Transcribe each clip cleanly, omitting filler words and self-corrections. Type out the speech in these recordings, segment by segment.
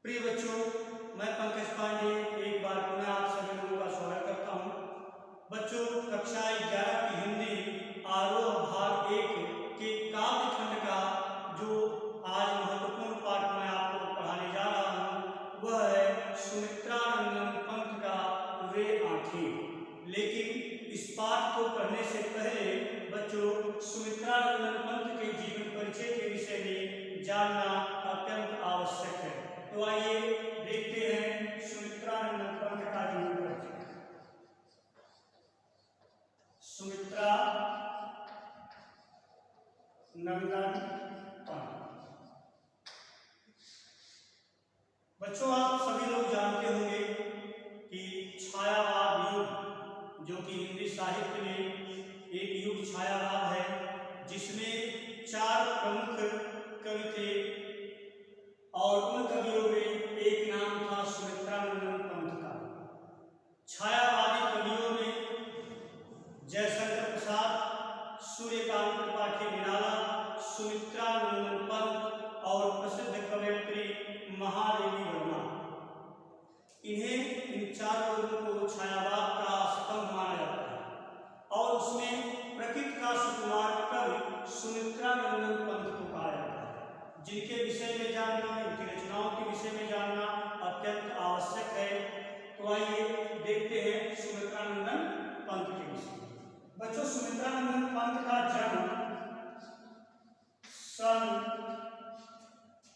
प्रिय बच्चों, मैं पंकज पांडे एक बार पुनः आप सभी लोगों का स्वागत करता हूं। बच्चों, कक्षा 11 की हिंदी आरोह भाग 1 के काव्य खंड का जो आज महत्वपूर्ण पाठ मैं आपको पढ़ाने जा रहा हूं वह है सुमित्रानंदन पंत का वे आंखें। लेकिन इस पाठ को पढ़ने से पहले बच्चों सुमित्रानंदन पंत के जीवन परिचय के विषय में जानना अत्यंत आवश्यक है। तो आइए देखते हैं सुमित्रानंदन पंत का जीवन परिचय। सुमित्रा नंदन पंत। बच्चों, आप सभी लोग जानते होंगे कि छायावाद युग जो कि हिंदी साहित्य में एक युग छायावाद है जिसमें 4 प्रमुख कवि थे और उन कवियों में एक नाम था सुमित्रानंदन पंत का। छायावादी कवियों में जयशंकर प्रसाद, सूर्यकांत त्रिपाठी निराला, सुमित्रानंदन पंत और प्रसिद्ध कवयित्री महादेवी वर्मा। इन 4 लोगों को छायावाद का स्तंभ माना जाता है और उसमें प्रकृति का सुकुमार कवि सुमित्रानंदन पंत को कहा जाता है, जिनके विषय में जानना, उनकी रचनाओं के विषय में जानना अत्यंत आवश्यक है। तो आइए देखते हैं सुमित्रानंदन पंत के विषय में। बच्चों, सुमित्रानंदन पंत का जन्म सन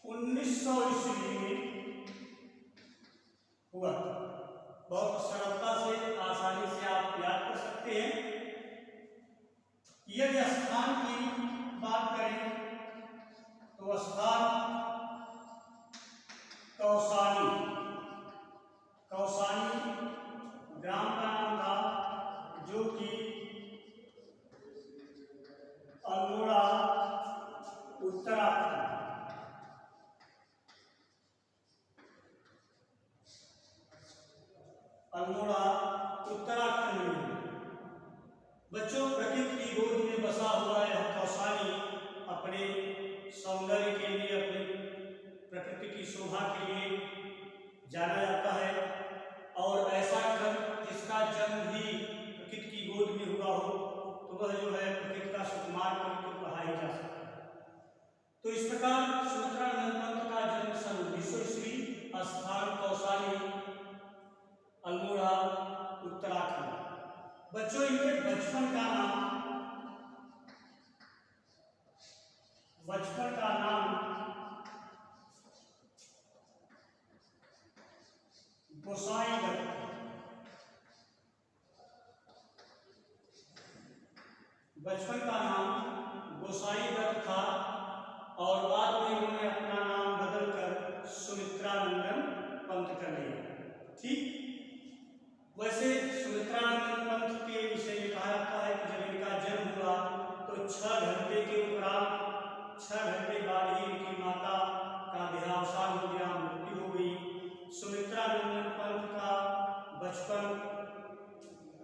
1900 ईस्वी में हुआ। बहुत सरलता से, आसानी से आप याद कर सकते हैं। यदि स्थान की बात करें तो स्थान कौसानी ग्राम का नाम था जो कि अल्मोड़ा उत्तराखंड। में बच्चों, प्रकृति की गोद में बसा हुआ यह कौसानी अपने सौंदर्य के लिए, अपनी प्रकृति की शोभा के लिए जाना जाता है और ऐसा ग्रंथ जिसका जन्म ही प्रकृति की गोद में हुआ हो तो वह जो है प्रकृति का सुकुमार कवि तो कहा ही जा सकता है। तो इस प्रकार सुमित्रानंदन पंत का जन्म सन 1900 ईस्वी, स्थान कौसानी, अल्मोड़ा उत्तराखंड। बच्चों, इनके बचपन का नाम गोसाई दत्त। बचपन का नाम गोसाई दत्त था और बाद में उन्होंने अपना नाम बदलकर सुमित्रानंदन पंत कर लिया। ठीक। वैसे सुमित्रानंदन पंत के विषय में कहा जाता है कि जब इनका जन्म हुआ तो 6 घंटे के उपरांत, 6 घंटे बाद ही इनकी माता का देहावसान हो गया, मृत्यु हो गई। सुमित्रानंदन पंत का बचपन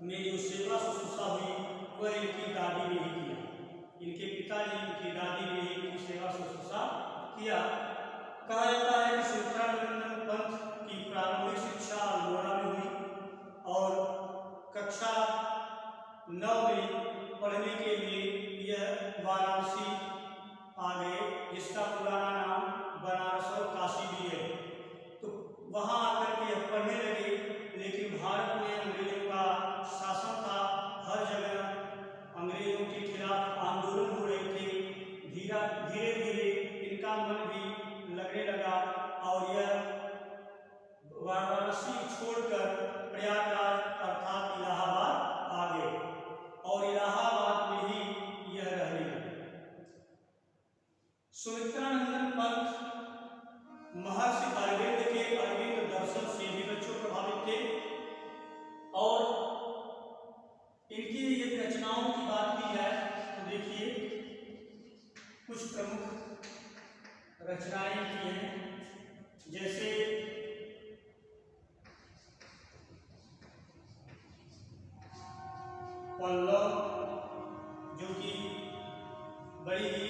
में जो सेवा शुश्रूषा हुई वह इनकी दादी ने ही किया। इनके पिताजी, इनकी दादी ने ही इनकी सेवा शुश्रूषा किया। कहा जाता है कि सुमित्रानंदन पंत की प्रारंभिक शिक्षा अल्मोड़ा में हुई और कक्षा 9 में पढ़ने के लिए यह वाराणसी आ गए, जिसका पुराना नाम बनारस और काशी भी है। तो वहाँ आकर के यह पढ़ने लगे, लेकिन भारत में अंग्रेजों का शासन था, हर जगह अंग्रेजों के खिलाफ आंदोलन हो रहे थे। धीरे धीरे इनका मन भी लगने लगा और यह वाराणसी छोड़कर प्रयागराज अर्थात इलाहाबाद आ गए और इलाहाबाद में ही यह रहने लगे। सुमित्रानंदन पंत महर्षि अरविंद के अरविंद दर्शन से भी बच्चों प्रभावित थे और इनकी यदि रचनाओं की बात की जाए तो देखिए कुछ प्रमुख रचनाएं की हैं, जैसे पल्लव जो कि बड़ी ही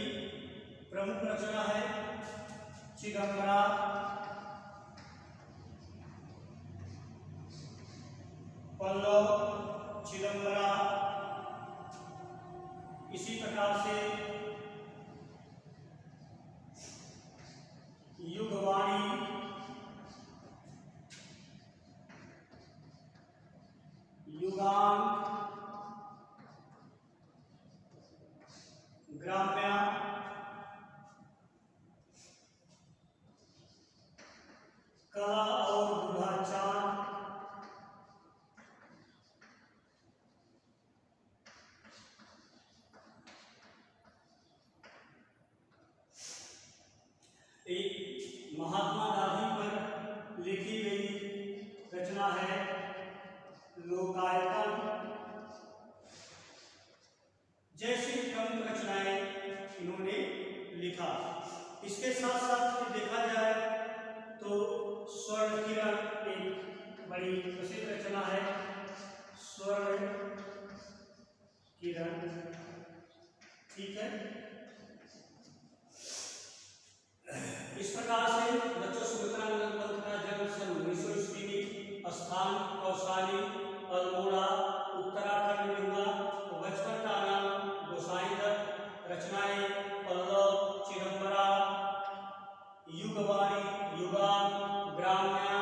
प्रमुख रचना है, चिदंबरा, पल्लव, चिदंबरा, इसी प्रकार से युगवाणी, युगांक, ग्राम्या, कला और बुढ़ाचार, एक महात्मा गांधी पर लिखी गई रचना है लोकायतन। जैसी प्रमुख रचनाएं इन्होंने लिखा। इसके साथ साथ देखा जाए तो स्वर्ण किरण एक बड़ी प्रसिद्ध रचना है। स्वर्ण किरण, ठीक है। इस प्रकार से बच्चों सुमित्रानंद पंत का जन्म सन 1900 ईस्वी में स्थान कौशाली अल्मोड़ा उत्तराखंड में हुआ। बचपन का नाम गोसाई दत्त। रचनाएं पल्लव, चिदंबरा, युगवाणी, युगांक, ग्राम्या,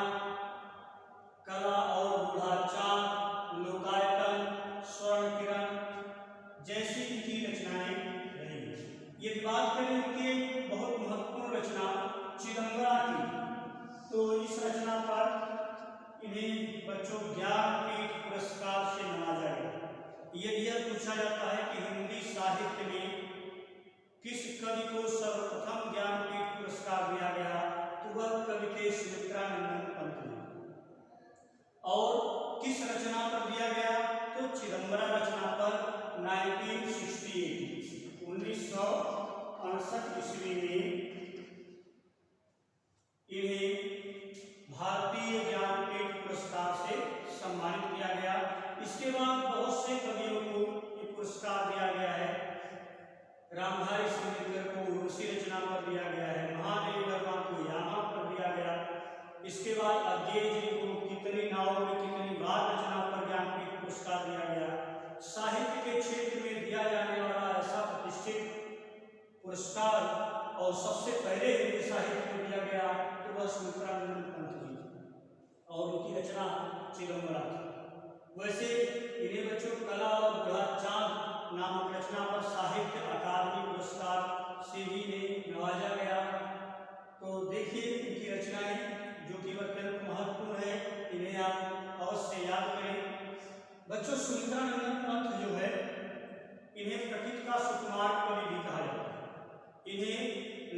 कला और बुढ़ाचार, लोकायतन, स्वर्ण किरण जैसी इनकी रचनाएं रही। यदि बात करें इनकी बहुत महत्वपूर्ण रचना चिदंबरा की, तो इस रचना पर इन्हें बच्चों ज्ञानपीठ पुरस्कार से नवाजा गया। यदि यह पूछा जाता है कि हिंदी साहित्य में किस कवि को सर्वप्रथम ज्ञानपीठ पुरस्कार दिया गया, तो वह कवि थे सुमित्रानंद पंत ने। और किस रचना पर दिया गया, तो चिदंबरा रचना पर 1968 ईस्वी में इन्हें भारतीय ज्ञानपीठ पुरस्कार से सम्मानित किया गया। इसके बाद बहुत से कवियों को ये पुरस्कार दिया गया है। रामधारी सिंह को उर्वशी रचना पर दिया गया है। महादेवी वर्मा को यामा पर दिया गया। इसके बाद अज्ञेय जी को कितनी नावों में कितनी बार रचना पर ज्ञानपीठ पुरस्कार दिया गया। साहित्य के क्षेत्र में दिया जाने वाला ऐसा प्रतिष्ठित पुरस्कार और सबसे पहले हिंदी साहित्य में दिया गया तो वह सुमित्रानंद पंत जी और उनकी रचना चिदंबरा थी। वैसे इन्हें बच्चों कला और बुढ़ाचार नामक रचना पर साहित्य अकादमी पुरस्कार से भी इन्हें नवाजा गया। तो देखिए इनकी रचनाएं जो कि अत्यंत महत्वपूर्ण है, इन्हें आप अवश्य याद करें। बच्चों सुमित्रानंद पंत जो है, इन्हें प्रकृति का सुकुमार कवि भी कहा जाता है। इन्हें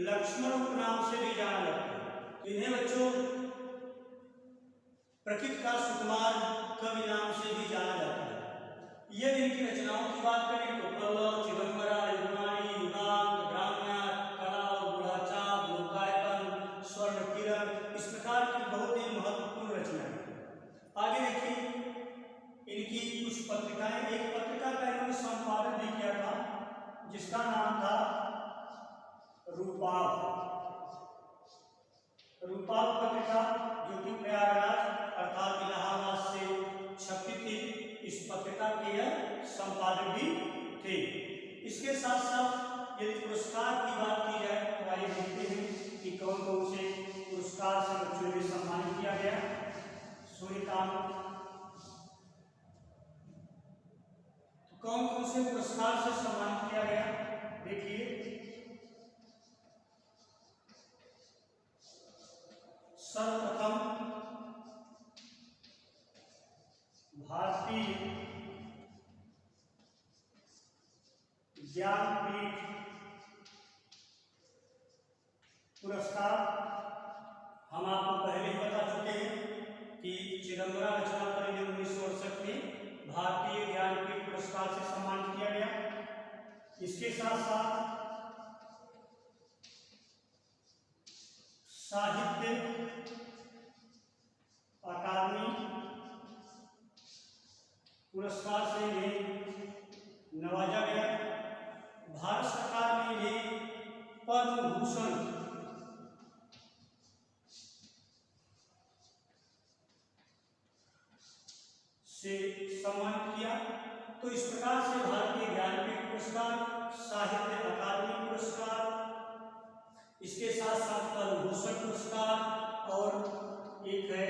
लक्ष्मण उपनाम से भी जाना जाता है। इन्हें बच्चों प्रकृति का सुकुमार कवि नाम से भी जाना जाता है। यदि इनकी रचनाओं की बात करें तो पल्लव, चिदंबरा, युगवाणी, युगांक, ग्राम्या, कला और बुढ़ाचार, लोकायतन, स्वर्ण किरण इस प्रकार की बहुत ही महत्वपूर्ण रचनाएं। आगे देखिए इनकी कुछ पत्रिकाएं। एक पत्रिका का इन्होंने संपादन भी किया था जिसका नाम था रूपाव। रूपाव पत्रिका जो कि प्रयागराज अर्थात इलाहाबाद से छपी थी। इस पत्रिका के यह संपादक भी थे। इसके साथ साथ यदि पुरस्कार की बात की जाए तो आइए देखते हैं कि कौन कौन से पुरस्कार से बच्चों को सम्मानित किया गया। सूर्यकांत, कौन कौन से पुरस्कार से सम्मानित किया गया देखिए। सर्वप्रथम भारतीय ज्ञानपीठ पुरस्कार हम आपको पहले ही बता चुके हैं कि चिदंबरा रचना पर 1968 में भारतीय ज्ञानपीठ पुरस्कार से सम्मानित किया गया। इसके साथ साथ साहित्य अकादमी पुरस्कार से इन्हें नवाजा गया। भारत सरकार ने इन्हें पद्म भूषण से सम्मानित किया। तो इस प्रकार से भारतीय ज्ञानपीठ पुरस्कार, साहित्य अकादमी पुरस्कार, इसके साथ साथ पद्मभूषण पुरस्कार और एक है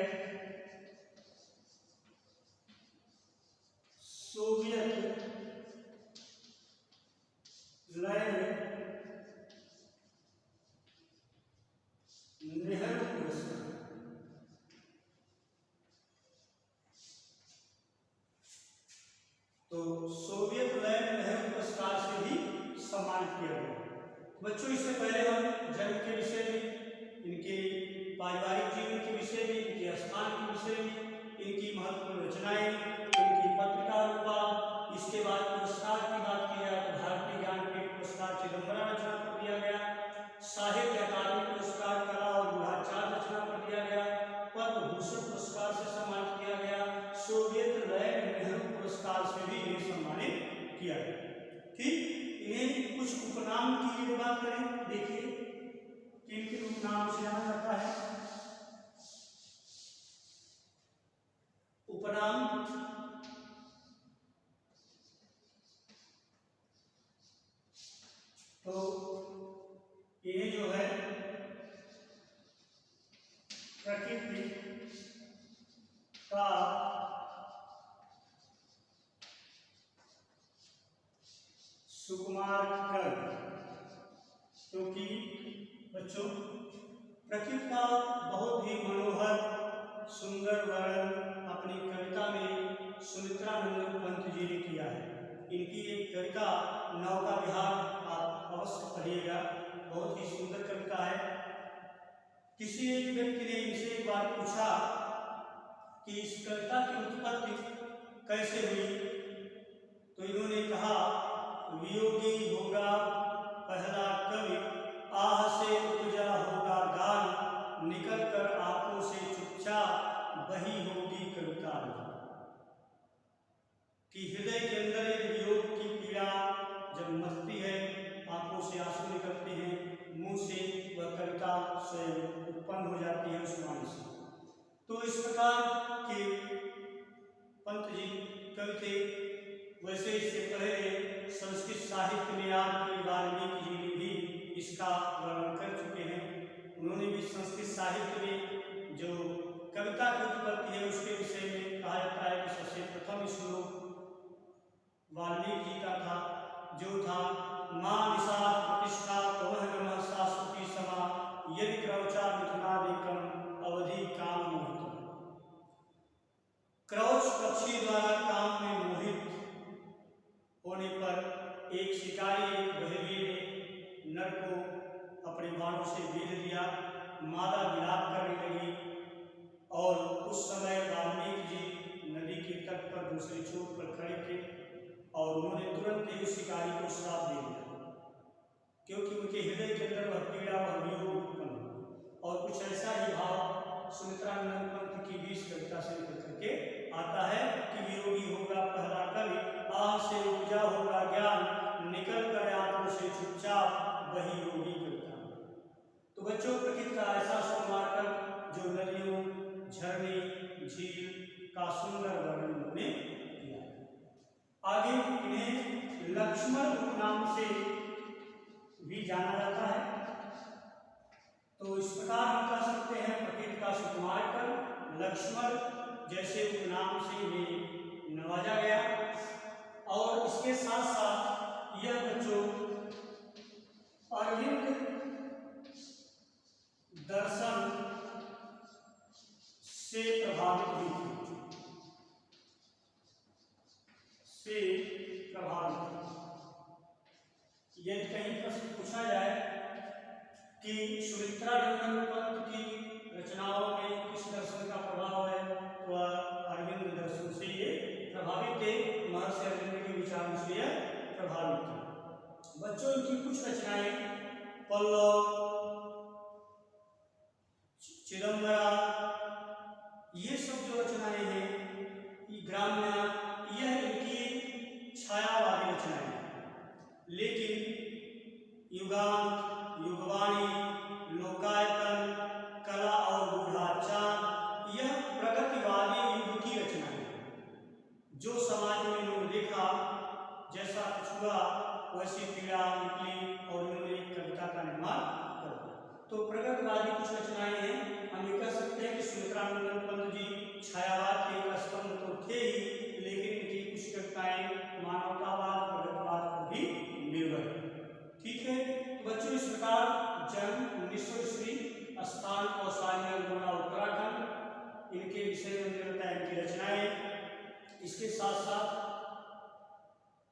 सोवियत लैंड नेहरू पुरस्कार। तो सोवियत लैंड नेहरू पुरस्कार से भी सम्मानित किया गया। बच्चों, इससे पहले हम जन्म के विषय में, इनके पारिवारिक जीवन के विषय में, इनके स्थान के विषय में, इनकी महत्वपूर्ण रचनाएं, इनकी पत्रिका रूपा, इसके बाद पुरस्कार की बात की जाए तो भारतीय ज्ञानपीठ पुरस्कार चिदम्बरा रचना पर दिया गया, साहित्य अकादमी पुरस्कार कला और गूढ़ाचार रचना पर दिया गया, पद्मभूषण पुरस्कार से सम्मानित किया गया, सोवियत लैंड नेहरू पुरस्कार से भी इन्हें सम्मानित किया गया। ठीक, इन्हें कुछ उपनाम की लिए बात करें, देखिए किन किन उपनाम से जाना जाता है। उपनाम तो इन्हें जो है प्रकृति का सुकुमार कर, क्योंकि बच्चों प्रकृति का बहुत ही मनोहर सुंदर वर्णन अपनी कविता में सुमित्रानंदन पंत जी ने किया है। इनकी एक कविता नौका विहार आप अवश्य पढ़िएगा, बहुत ही सुंदर कविता है। किसी एक व्यक्ति ने इनसे एक बार पूछा कि इस कविता की उत्पत्ति कैसे हुई, तो इन्होंने कहा, वियोगी होगा पहला कवि, आह से उपजा होगा गान, निकल कर आंखों से चुपचाप बही होगी कविता। कि हृदय के अंदर एक वियोग की पीड़ा जब मचती है, आंखों से आंसू निकलते हैं, मुंह से वह कविता स्वयं उत्पन्न हो जाती है उस वाणी से। तो इस प्रकार के पंत जी कवि थे। वैसे इससे पहले संस्कृत साहित्य में आपके वाल्मीकि जी ने भी इसका वर्णन कर चुके हैं। उन्होंने भी संस्कृत साहित्य में जो कविता की उत्पत्ति है उसके विषय में कहा जाता है कि सबसे प्रथम श्लोक वाल्मीकि जी का था, जो था मां निशा प्रतिष्ठा तवह नमः शाश्वती समा, यदि क्रौचा मिथुनादिकम अवधि काम मोहित। क्रौच पक्षी द्वारा काम में मोहित होने पर एक शिकारी, एक बहेलिये ने नर को अपने बाणों से बीध दिया, मादा विलाप करने लगी और उस समय वाल्मीकि जी नदी के तट पर दूसरे छोर पर खड़े थे और उन्होंने तुरंत ही उस शिकारी को श्राप दे दिया, क्योंकि उनके हृदय के अंदर वह पीड़ा, वह वियोग उत्पन्न हुआ। और कुछ ऐसा ही भाव सुमित्रानंदन पंत की भी इस कविता से निकल करके आता है कि वियोगी होगा पहला कवि, आह से उपजा होगा ज्ञान, निकल कर आंखों से चुपचाप वही होगी कविता। तो बच्चों, प्रकृति का ऐसा सुकुमार कर जो नदियों, झरने, झील का सुंदर वर्णन उन्होंने किया। आगे इन्हें लक्ष्मण उपनाम से भी जाना जाता है। तो इस प्रकार हम कह सकते हैं प्रकृति का सुकुमार कर लक्ष्मण जैसे उपनाम से इन्हें नवाजा गया। और इसके साथ साथ यह बच्चों अरविंद दर्शन से प्रभावित हुई थी, से प्रभावित। यदि कहीं प्रश्न पूछा जाए कि सुमित्रानंदन पंत की रचनाओं में किस दर्शन का प्रभाव है, तो अरविंद दर्शन से ये प्रभावित थे, महर्षि अरविंद के विचारों से यह प्रभावित थे। बच्चों, इनकी कुछ रचनाएं पल्लव, चिदम्बरा, ये सब जो रचनाएं हैं, ग्राम्य, यह इनकी छायावादी रचनाएं हैं। लेकिन युगांत, युगवाणी, लोकायतन, कला और गूढ़ाचार, यह प्रगतिवादी युग की रचनाएं हैं। इसके साथ साथ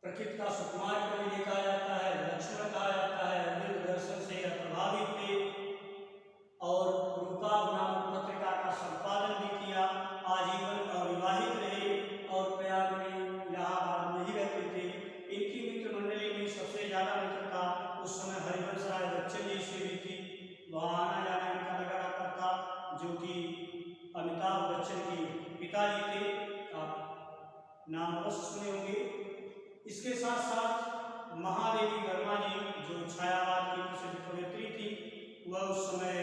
प्रकृति का सुकुमार कवि देखा जाता है, लक्ष्मण कहा जाता है, अद्वैत दर्शन से प्रभावित थे और रूपाभ नामक पत्रिका का संपादन भी किया। आजीवन अविवाहित रहे और प्रयाग में इलाहाबाद में ही रहते थे। इनकी मित्र मंडली में सबसे ज़्यादा मित्रता उस समय हरिवंश राय बच्चन जी से भी थी। वहाँ आना जाना इनका लगा रहता था, जो कि अमिताभ बच्चन के पिताजी थे। आप नाम अवश्य सुने होंगे। इसके साथ साथ महादेवी वर्मा जी, जो छायावाद की प्रसिद्ध कवयित्री थी, वह उस समय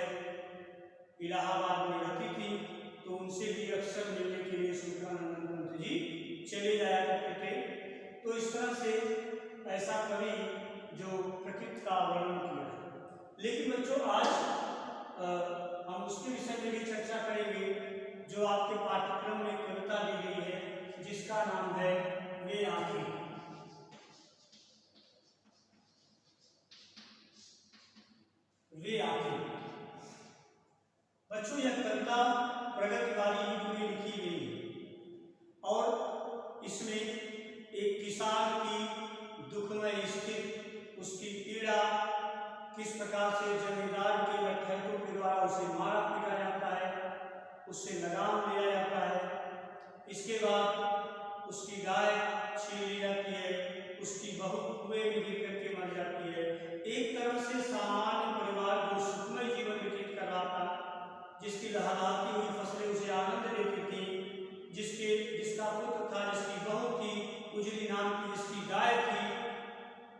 इलाहाबाद में रहती थी, तो उनसे भी अक्सर मिलने के लिए सुमित्रानंद पंत जी चले जाया करते थे। तो इस तरह से ऐसा कवि जो प्रकृति का वर्णन किया है। लेकिन बच्चों आज हम उसके विषय में भी चर्चा करेंगे जो आपके पाठ्यक्रम में कविता दी गई है, जिसका नाम है वे आंखें। वे आंखें बच्चों, यह कविता प्रगतिवादी युग में लिखी गई है और इसमें एक किसान की दुखमय स्थिति, उसकी पीड़ा, किस प्रकार से जमींदार के लठैतों के द्वारा उसे मारा पीटा जाता है, उससे लगाम लिया जाता है। इसके बाद उसकी गाय छीन ली जाती है, उसकी बहू कुएं में गिर करके मर जाती है। एक तरह से सामान्य परिवार जो सुखमय जीवन व्यतीत कर रहा था, जिसकी लहलहाती हुई फसलें उसे आनंद देती थी, जिसका पुत्र था, जिसकी बहू थी, उजली नाम की जिसकी गाय थी,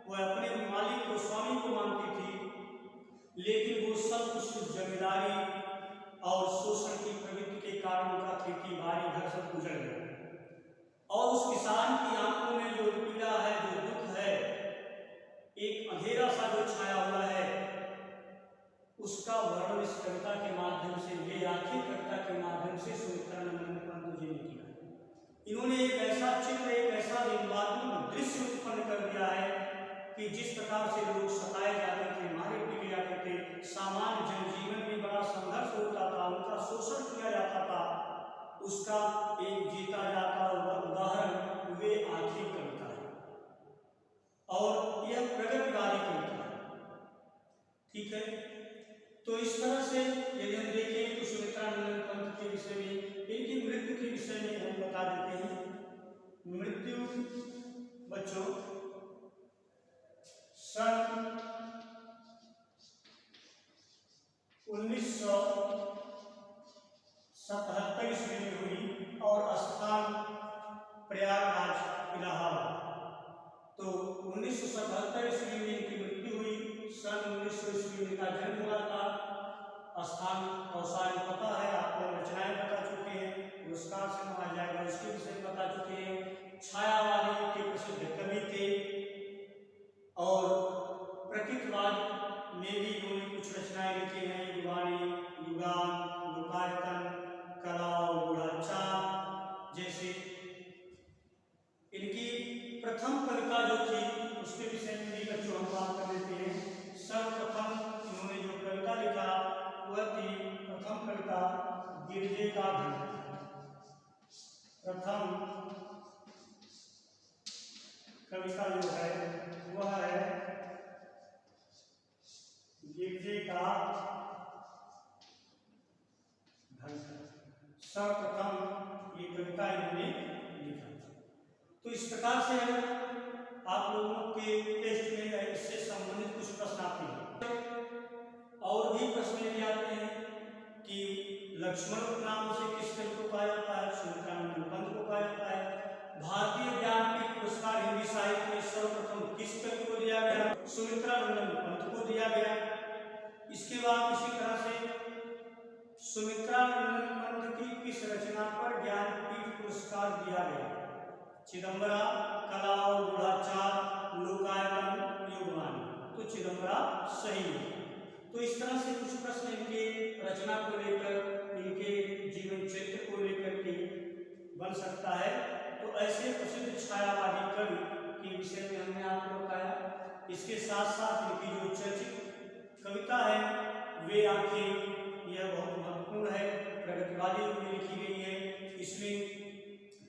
वह अपने मालिक को, स्वामी को मानती थी, लेकिन वो सब कुछ जमींदारी और शोषण की प्रवृत्ति के कारण उनका खेती बाड़ी घर सब गुजर गया। और उस किसान की आंखों में जो पीड़ा है, जो दुख है, एक अंधेरा सा जो छाया हुआ है, उसका वर्णन इस कविता के माध्यम से, वे आंखें कविता के माध्यम से सुमित्रानंद पंत जी ने किया। इन्होंने एक ऐसा चित्र, एक ऐसा विवादात्मक दृश्य उत्पन्न कर दिया है कि जिस प्रकार से लोग सताए जाते थे, मारे पीटे जाते थे, सामान्य जनजीवन में बड़ा संघर्ष होता था, उनका शोषण किया जाता था, उसका एक जीता जाता उदाहरण वे आंखें कविता है। और यह प्रगतिवादी कविता है, ठीक है। तो इस तरह से यदि हम देखें तो सुमित्रानंद पंत के विषय में, इनकी मृत्यु के विषय में हम बता देते हैं। मृत्यु बच्चों सन 1977 ईस्वी में हुई और स्थान प्रयागराज इलाहाबाद। तो 1977 ईस्वी में इनकी मृत्यु हुई। सन 1900 ईस्वी में इनका जन्म हुआ था। स्थान कौसानी पता है आपको, रचनाएं बता चुके हैं, पुरस्कार से माना जाएगा इसके विषय में बता चुके हैं। छायावादी के प्रसिद्ध कवि थे और प्रकृतिवाद में भी इन्होंने कुछ रचनाएं लिखी हैं, युगानी, युगान, लोकायतन, कला और गुणाचार जैसे। इनकी प्रथम कविता जो थी उसके विषय में भी बच्चों हम बात कर लेते हैं। सर्वप्रथम इन्होंने जो कविता लिखा वह थी प्रथम कविता गिरजे का धन। प्रथम कविता जो है वह है गिरजे का धन। सर्वप्रथम ये कविता इन्होंने लिखा। तो इस प्रकार से आप लोगों के टेस्ट में इससे संबंधित कुछ प्रश्न आते हैं और भी प्रश्न ये आते हैं कि लक्ष्मण उपनाम से किस कवि को कहा जाता है, सुमित्रानंद पंत को कहा जाता है। भारतीय ज्ञानपीठ पुरस्कार हिंदी साहित्य में सर्वप्रथम किस कवि को दिया गया, सुमित्रानंद पंत को दिया गया। इसके बाद इसी तरह से सुमित्रानंद पंत की किस रचना पर ज्ञानपीठ पुरस्कार दिया गया, चिदंबरा, कला और गुणाचार, लोकायतन, युगवानी। तो चिदंबरा सही है। तो इस तरह से कुछ प्रश्न इनके रचना को लेकर, इनके जीवन चरित्र को लेकर के बन सकता है। तो ऐसे प्रसिद्ध छायावादी कवि के विषय में हमने आपको बताया। इसके साथ साथ इनकी जो चर्चित कविता है वे आंखें, यह बहुत महत्वपूर्ण है, प्रगतिवादी में लिखी गई है। इसमें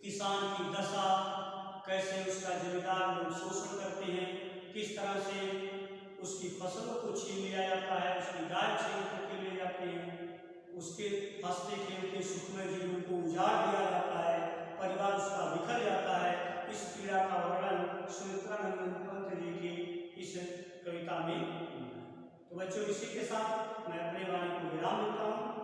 किसान की दशा, शोषण करते हैं, किस तरह से उसकी फसलों को छीन लिया जाता है, उसकी गाय छीन करके ले जाते हैं, उसके हंसते खेलते सुखमय जीवन को उजाड़ दिया जाता है, परिवार उसका बिखर जाता है। इस पीड़ा का वर्णन सुमित्रानंदन पंत जी की इस कविता में। तो बच्चों, इसी के साथ मैं अपने वाणी को विराम देता हूँ।